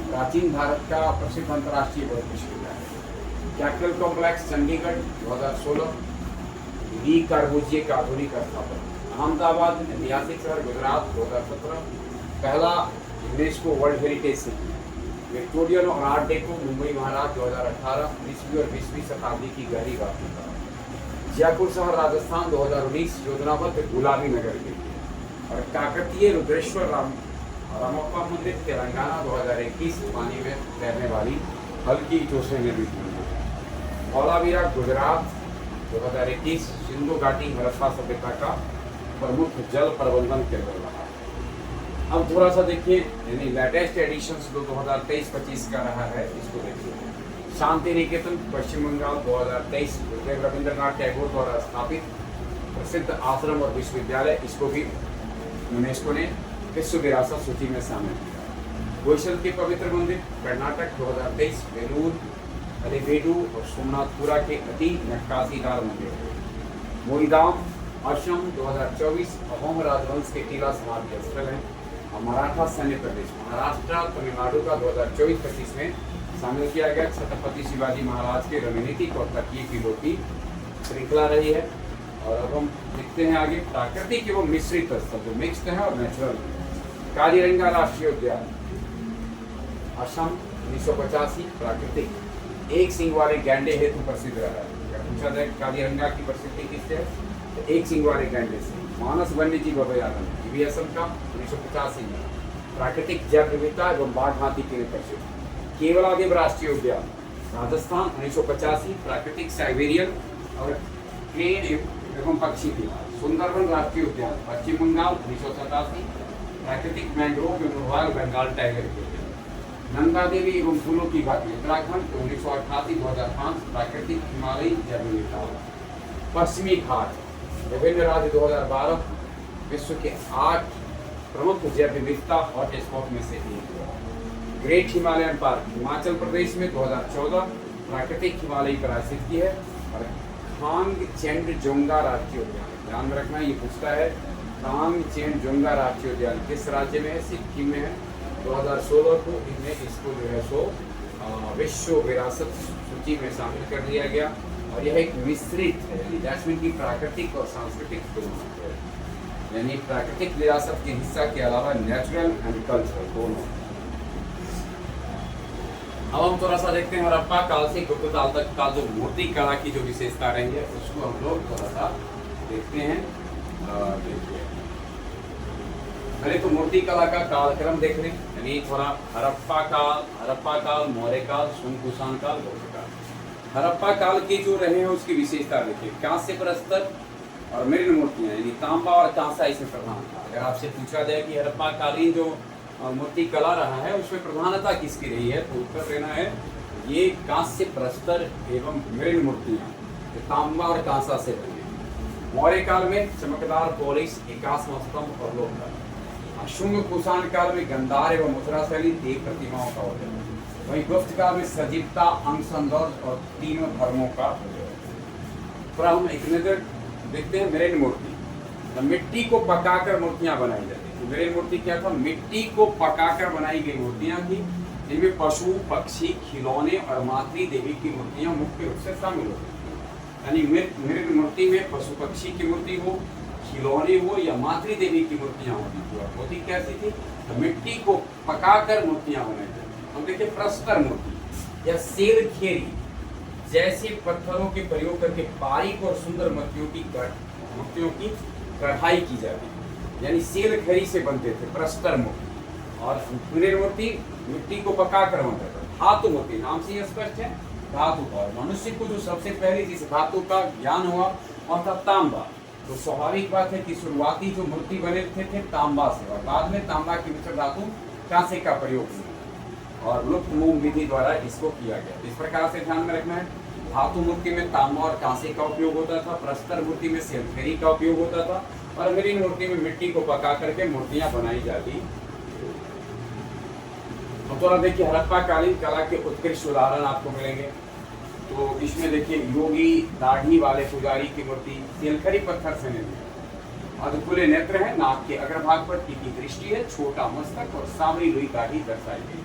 प्राचीन भारत का प्रसिद्ध अंतर्राष्ट्रीय बौद्ध विश्वविद्यालय। Capital complex Chandigarh 2016। ली कार्बूजिए का आधुनिक स्थापना। अहमदाबाद ऐतिहासिक शहर गुजरात 2017। पहला UNESCO world heritage city. Victorian और आर्ट डेको मुंबई महाराज 2018। 19वीं और 20वीं शताब्दी की गहरी वास्तुकला। जयपुर शहर राजस्थान 2019 योजनाबद्ध गुलाबी नगर के लिए। और काकतीय रुद्रेश्वर रामप्पा मंदिर तेलंगाना 2021 पानी में तैरने वाली हल्की ईंटों से निर्मित मंदिर। धौलावीरा गुजरात 2021 सिंधु घाटी हड़प्पा सभ्यता का प्रमुख जल प्रबंधन केंद्र रहा। अब थोड़ा सा देखिए, यानी लेटेस्ट एडिशंस जो 2023-25 का रहा है, इसको देखिए। शांति निकेतन पश्चिम बंगाल 2023 रविंद्रनाथ टैगोर द्वारा स्थापित प्रसिद्ध आश्रम और विश्वविद्यालय, इसको भी यूनेस्को ने विश्व विरासत सूची में शामिल किया। होयसल के पवित्र मंदिर कर्नाटक 2023 वेलूर, अलीवेडु और सोमनाथपुरा के अति नक्काशीदार मंदिर। मोईधाम असम 2024 अहोम राजवंश के टीला समाधि स्थल है। और मराठा सैन्य प्रदेश महाराष्ट्र तमिलनाडु का 2024-25 में शामिल किया गया। छत्रपति शिवाजी महाराज के रणनीतिक और तकनीकी की श्रृंखला रही है। और अब हम देखते हैं आगे, प्राकृतिक एवं मिश्रित स्थल जो मिक्स्ड है और नेचुरल। काजीरंगा राष्ट्रीय उद्यान असम 1985 प्राकृतिक एक सिंग वाले गैंडे हेतु प्रसिद्ध रहा है। पूछा जाए काजीरंगा की प्रसिद्धि किससे है, तो एक सिंग वाले गैंडे से। मानस वन्यजीव अभयारण्य भी असम का 1985 में प्राकृतिक जैव विविधता एवं बाघ हाथी के लिए प्रसिद्ध। केवलादेव राष्ट्रीय उद्यान राजस्थान 1985 प्राकृतिक साइबेरियन और क्रेन एवं पक्षी विहार। सुंदरबन राष्ट्रीय उद्यान पश्चिम बंगाल 1987 प्राकृतिक मैंग्रोव एवं रॉयल बंगाल टाइगर के लिए। नंदा देवी एवं फूलों की घाटी उत्तराखंड 1988-2005 प्राकृतिक हिमालयी जैव विविधता। पश्चिमी घाट विभिन्न राज्य 2012 विश्व के 8 प्रमुख जैव विविधता हॉटस्पॉट में से एक है। Great Himalayan park Himachal Pradesh में 2014 प्राकृतिक हिमालयी पारिस्थितिकी है। और खांगचेंडजोंगा राष्ट्रीय उद्यान, ध्यान में रखना, ये पूछता है खांगचेंडजोंगा राष्ट्रीय उद्यान किस राज्य में है, सिक्किम में है। 2016 को इनमें इसको जो है सो विश्व विरासत सूची में शामिल कर दिया गया। और यह एक मिश्रित है, दैट्स की प्राकृतिक और सांस्कृतिक दोनों है, यानी प्राकृतिक विरासत के हिस्सा के अलावा नेचुरल एंड कल्चरल दोनों। अब हम थोड़ा सा देखते हैं हड़प्पा काल से गुप्त काल तक का जो मूर्ति कला की जो विशेषता रही है उसको हम लोग थोड़ा सा देखते हैं। पहले तो मूर्ति कला का कालक्रम देख लें, यानी थोड़ा हड़प्पा काल, मौर्य काल, सुंग कुषाण काल, गुप्त काल। हड़प्पा काल के जो रहे हैं उसकी विशेषता देखिए। कांस्य प्रस्तर और मृण मूर्तियां, यानी तांबा और कांसा इसमें प्रधान था। अगर आपसे पूछा जाए कि हड़प्पा कालीन जो मूर्ति कला रहा है उसमें प्रधानता किसकी रही है, तो उत्तर देना है ये कांस्य प्रस्तर एवं मृण मूर्तियां तांबा और कांसा से बनी। मौर्य काल में चमकदार पॉलिश, एकाश्म स्तंभ और लोक कला। शुंग कुषाण काल में गंधार एवं मुद्रा शैली देव प्रतिमाओं का होता है। वहीं गुप्त काल में सजीवता, अंग सौंदर्य और तीनों धर्मों का। थोड़ा हम एक नजर देखते हैं मृण मूर्ति। मिट्टी को पकाकर मूर्तियां बनाई जाती थी। मृण मूर्ति क्या था, मिट्टी को पकाकर बनाई गई मूर्तियां थी। इनमें पशु, पक्षी, खिलौने और मातृ देवी की मूर्तियां मुख्य रूप से शामिल होती थी। यानी मृण मूर्ति में पशु पक्षी की मूर्ति हो, खिलौने हो या मातृ देवी की मूर्तियां होती थी। और होती कैसी थी, तो मिट्टी को पकाकर मूर्तियां बनाई जाती। हम देखिए प्रस्तर मूर्ति या सेल खेरी जैसे पत्थरों के प्रयोग करके बारीक और सुंदर मूर्तियों की कढ़ाई की जाती है, यानी सेल खरी से बनते थे प्रस्तर मूर्ति। और मृण मूर्ति मिट्टी को पकाकर बनता था। धातु मूर्ति नाम से यह स्पष्ट है, धातु का। मनुष्य को जो सबसे पहले जिस धातु का ज्ञान हुआ वह था तांबा। तो स्वाभाविक बात है कि शुरुआती जो मूर्ति बने थे तांबा से, और बाद में तांबा की मिश्र धातु कांसे का प्रयोग हुआ। और लुप्त मूंग विधि द्वारा इसको किया गया। इस प्रकार से ध्यान में रखना है। धातु मूर्ति में तांबा और कांसे का उपयोग होता था, प्रस्तर मूर्ति में सिलफेरी का उपयोग होता था, और मरीन मूर्ति में मिट्टी को पका करके मूर्तियां बनाई जाती। तो देखिए हड़प्पा कालीन कला के उत्कृष्ट उदाहरण आपको मिलेंगे। तो इसमें देखिए योगी दाढ़ी वाले पुजारी की मूर्ति सिलखरी पत्थर से निर्मित, अधखुले नेत्र है, नाक के अग्रभाग पर टीकी दृष्टि है, छोटा मस्तक और सांवरी रुई दाढ़ी दर्शाई गई।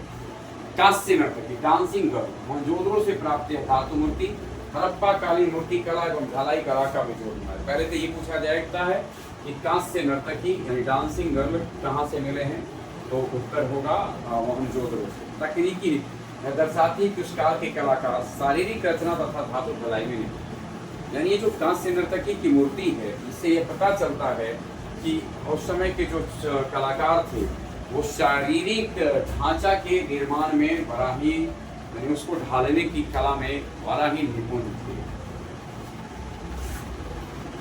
कांस्य नर्तकी डांसिंग गर्ल मोहनजोदड़ो से प्राप्त है धातु मूर्ति हड़प्पा कालीन मूर्ति कला एवं ढलाई कला का विजोड़ है। पहले तो ये पूछा जाता है कि कांस्य नर्तकी यानी डांसिंग गर्ल कहाँ से मिले हैं, तो उत्तर होगा मोहनजोदड़ो से। तकनीकी दर्शाती है कि उस काल के कलाकार शारीरिक रचना तथा धातु ढलाई में निपुण। यानी ये जो कांस्य नर्तकी की मूर्ति है, इससे ये पता चलता है कि उस समय के जो कलाकार थे वो शारीरिक ढांचा के निर्माण में बड़ा ही, यानी उसको ढालने की कला में बड़ा ही निपुण थे।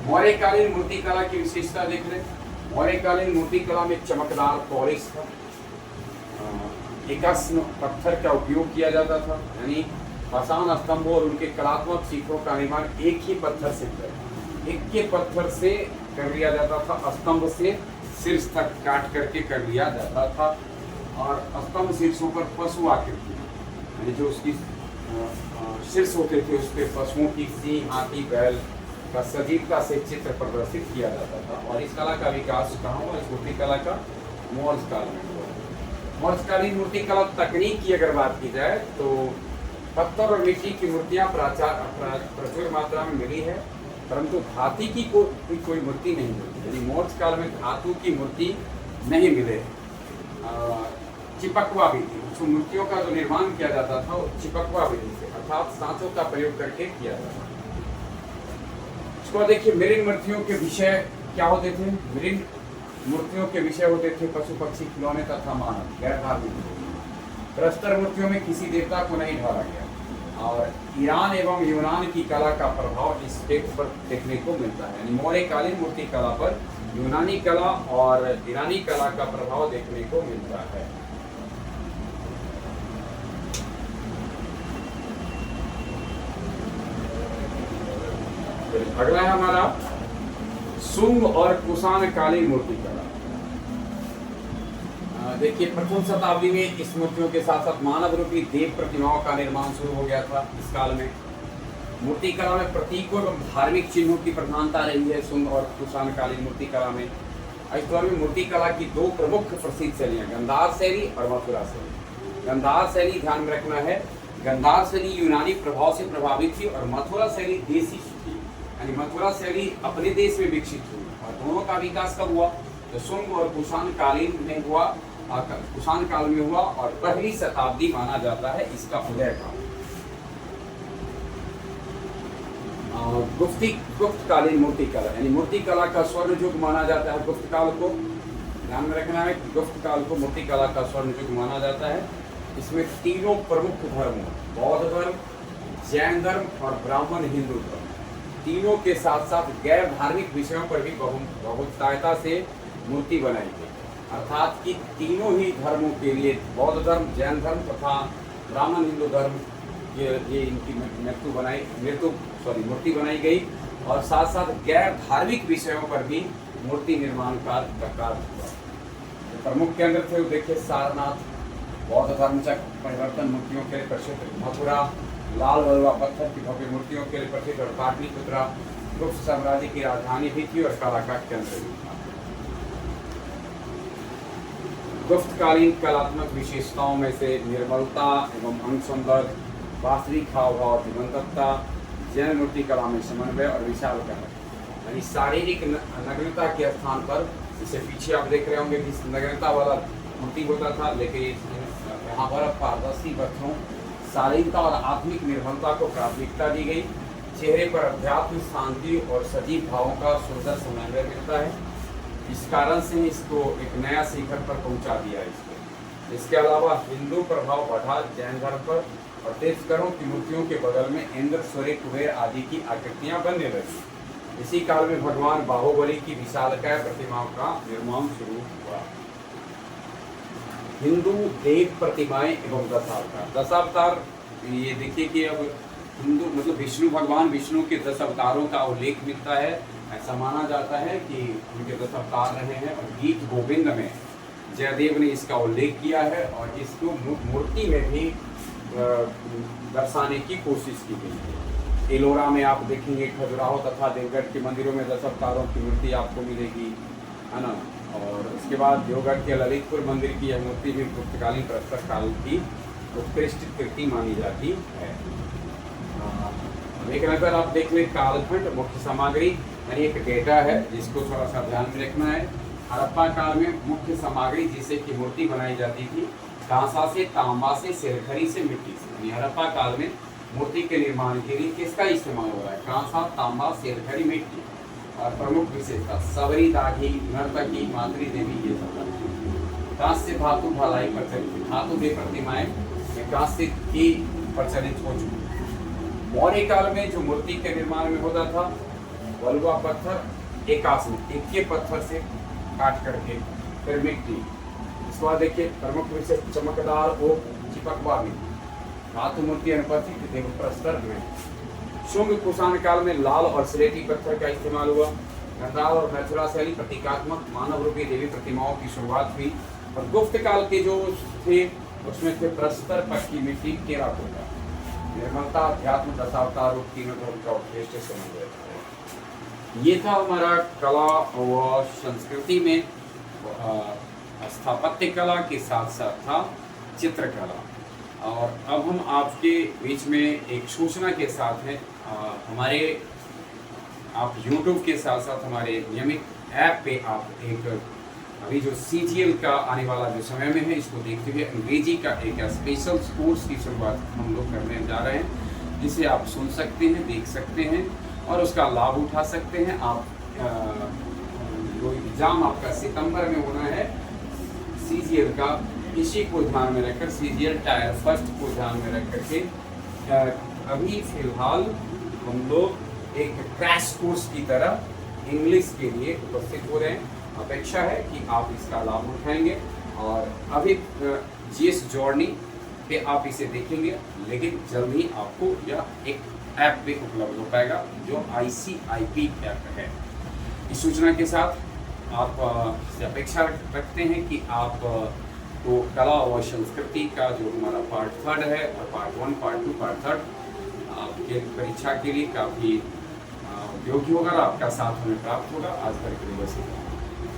मौर्यकालीन मूर्ति कला की विशेषता देख लें। मौर्यकालीन मूर्ति कला में चमकदार पॉलिश था, एकास्म पत्थर का उपयोग किया जाता था, यानी आसान स्तंभों और उनके कलात्मक शिखरों का निर्माण एक ही पत्थर से एक के पत्थर से कर लिया जाता था। स्तंभ से शीर्ष तक काट करके कर लिया जाता था, और स्तंभ शीर्षों पर पशु आकृति, यानी जो उसकी शीर्ष होते थे उस पर पशुओं की सिंह, हाथी, बैल का सजीवता से चित्र प्रदर्शित किया जाता था। और इस कला का विकास कहाँ हुआ? इस मूर्ति कला का मौर्य काल में हुआ। मौर्यकालीन मूर्ति कला तकनीक की अगर बात की जाए तो पत्थर और मिट्टी की मूर्तियाँ प्रचुर मात्रा में मिली है, परंतु धातु की कोई मूर्ति नहीं मिली। यानी मौर्य काल में धातु की मूर्ति नहीं मिले। चिपकवा विधि, जो मूर्तियों का जो निर्माण किया जाता था वो चिपकवा विधि से, अर्थात सांचों का प्रयोग करके किया जाता था। इसको देखिए मरीन मूर्तियों के विषय क्या होते थे? मरीन मूर्तियों के विषय होते थे पशु पक्षी, खिलौने तथा मानव, गैर धार्मिक। प्रस्तर मूर्तियों में किसी देवता को नहीं ढाला गया। और ईरान एवं यूनान की कला का प्रभाव इस टेक्स्ट पर देखने को मिलता है। यानी मौर्यकालीन मूर्ति कला पर यूनानी कला और ईरानी कला का प्रभाव देखने को मिलता है। अगला है हमारा शुंग और कुषाण कालीन मूर्ति कला। देखिए प्रथम शताब्दी में इस मूर्तियों के साथ साथ मानव रूपी देव प्रतिमाओं का निर्माण शुरू हो गया था। इस काल में मूर्ति कला में प्रतीकों एवं धार्मिक चिन्हों की प्रधानता रही है शुंग और कुषाण कालीन मूर्ति कला में। इस दौर में मूर्ति कला की दो प्रमुख प्रसिद्ध शैलियाँ, गांधार शैली और मथुरा शैली। गांधार शैली ध्यान में रखना है, गांधार शैली यूनानी प्रभाव से प्रभावित थी और मथुरा शैली देसी थी, यानी मथुरा शैली अपने देश में विकसित हुई। और दोनों का विकास कब हुआ? तो शुंग और कुषाण कालीन में हुआ, कुषाण काल में हुआ, और पहली शताब्दी माना जाता है इसका उदय काल। गुप्तकालीन मूर्ति कला, यानी मूर्ति कला का स्वर्ण युग माना जाता है गुप्त काल को। ध्यान में रखना है कि गुप्त काल को मूर्ति कला का स्वर्ण युग माना जाता है। इसमें तीनों प्रमुख धर्म, बौद्ध धर्म, जैन धर्म और ब्राह्मण हिंदू धर्म, तीनों के साथ साथ गैर धार्मिक विषयों पर भी बहुतायता से मूर्ति बनाई गई। अर्थात कि तीनों ही धर्मों के लिए, बौद्ध धर्म, जैन धर्म तथा ब्राह्मण हिंदू धर्म, ये इनकी मूर्ति बनाई गई। और साथ साथ गैर धार्मिक विषयों पर भी मूर्ति निर्माण का कार्य हुआ। प्रमुख केंद्र थे वो देखिए सारनाथ, बौद्ध धर्म चक परिवर्तन मूर्तियों के लिए प्रसिद्ध, मथुरा लाल बलुआ पत्थर की भव्य मूर्तियों के लिए प्रसिद्ध, और पाटलिपुत्रा गुप्त साम्राज्य की राजधानी भी थी और कला का केंद्र भी था। गुप्तकालीन कलात्मक विशेषताओं में से निर्मलता एवं अंग सौंदर्य, वास्तविक हाव भाव, जीवंतता, जैन मूर्ति कला में समन्वय और विशाल कला, यानी शारीरिक नग्नता के स्थान पर, जिसे पीछे आप देख रहे होंगे कि नग्नता वाला मूर्ति होता था, लेकिन यहाँ पर पारदर्शी वस्त्रों, शालीनता और आत्मिक निर्भरता को प्राथमिकता दी गई। चेहरे पर अध्यात्म, शांति और सजीव भावों का सुंदर समन्वय मिलता है। इस कारण से इसको एक नया शिखर पर पहुंचा दिया इसको। इसके अलावा हिंदू प्रभाव बढ़ा जैन धर्म पर, और तीर्थंकरों की मूर्तियों के बगल में इंद्र, सूर्य, कुबेर आदि की आकृतियां बनने लगी। इसी काल में भगवान बाहुबली की विशालकाय प्रतिमाओं का निर्माण शुरू हुआ। हिंदू देव प्रतिमाएं एवं दशावतार। दशावतार ये देखिए कि अब हिंदू मतलब विष्णु भगवान विष्णु के 10 अवतारों का उल्लेख मिलता है। ऐसा माना जाता है कि उनके 10 अवतार रहे हैं और गीत गोविंद में जयदेव ने इसका उल्लेख किया है और इसको मूर्ति में भी दर्शाने की कोशिश की गई है। एलोरा में आप देखेंगे खजुराहो तथा देवगढ़ के मंदिरों में 10 अवतारों की मूर्ति आपको मिलेगी, है ना। और उसके बाद देवगढ़ के ललितपुर मंदिर की यह मूर्ति भी गुप्तकालीन प्रस्तर काल की उत्कृष्ट कृति मानी जाती है। एक नजर आप देख लें कालखंड मुख्य सामग्री, यानी एक डेटा है जिसको थोड़ा सा ध्यान में रखना है। हड़प्पा काल में मुख्य सामग्री जिससे कि मूर्ति बनाई जाती थी कांसा से, तांबा से, सिरखरी से, मिट्टी से। यानी हड़प्पा काल में मूर्ति के निर्माण के लिए किसका इस्तेमाल हो रहा है? कांसा, तांबा, सिरखरी, मिट्टी। और प्रमुख विशेषता सबरी, दाढ़ी, नर्तकी, मातृ देवी, ये सब कांस्य धातु ढलाई प्रचलित, धातु दे प्रतिमाएं कांस्य की प्रचलित हो चुकी। मौर्य काल में जो मूर्ति के निर्माण में होता था वलुआ पत्थर एक आसन एक के पत्थर से काट करके, फिर मिट्टी। इसके बाद देखिए प्रमुख विशेष चमकदार और चिपकवा भी धातु मूर्ति अनुपस्थित देव प्रस्तर में। शुंग कुषाण काल में लाल और स्लेटी पत्थर का इस्तेमाल हुआ। गंधार और मैथुरा शैली प्रतीकात्मक मानव रूपी देवी प्रतिमाओं की शुरुआत हुई। और गुप्त काल के जो थे उसमें थे प्रस्तर, पक्की मिट्टी, टेराकोटा। निर्मलता, अध्यात्म, दशावतार रूप तीनों धर्म का उत्कृष्ट समन्वय था। ये था हमारा कला व संस्कृति में स्थापत्य कला के साथ साथ था चित्रकला। और अब हम आपके बीच में एक सूचना के साथ हैं। हमारे आप YouTube के साथ साथ हमारे नियमित ऐप पे आप एक अभी जो CGL का आने वाला जो समय में है इसको देखते हुए अंग्रेजी का एक स्पेशल कोर्स की शुरुआत हम लोग करने जा रहे हैं, जिसे आप सुन सकते हैं, देख सकते हैं और उसका लाभ उठा सकते हैं। आप जो एग्ज़ाम आपका सितंबर में होना है CGL का, इसी को ध्यान में रखकर CGL टायर फर्स्ट को ध्यान में रख करके अभी फिलहाल हम लोग एक क्रैश कोर्स की तरह इंग्लिश के लिए उपस्थित हो रहे हैं। अपेक्षा है कि आप इसका लाभ उठाएंगे और अभी GS जर्नी पे आप इसे देखेंगे, लेकिन जल्द ही आपको यह एक ऐप पे उपलब्ध हो पाएगा जो ICIP ऐप है। इस सूचना के साथ आप से अपेक्षा रखते हैं कि आप तो कला और संस्कृति का जो हमारा पार्ट 3 है और पार्ट 1, पार्ट 2, पार्ट 3 आपके परीक्षा के लिए काफ़ी उपयोगी होगा, आपका साथ हमें प्राप्त होगा। आज तक के लिए बस इतना।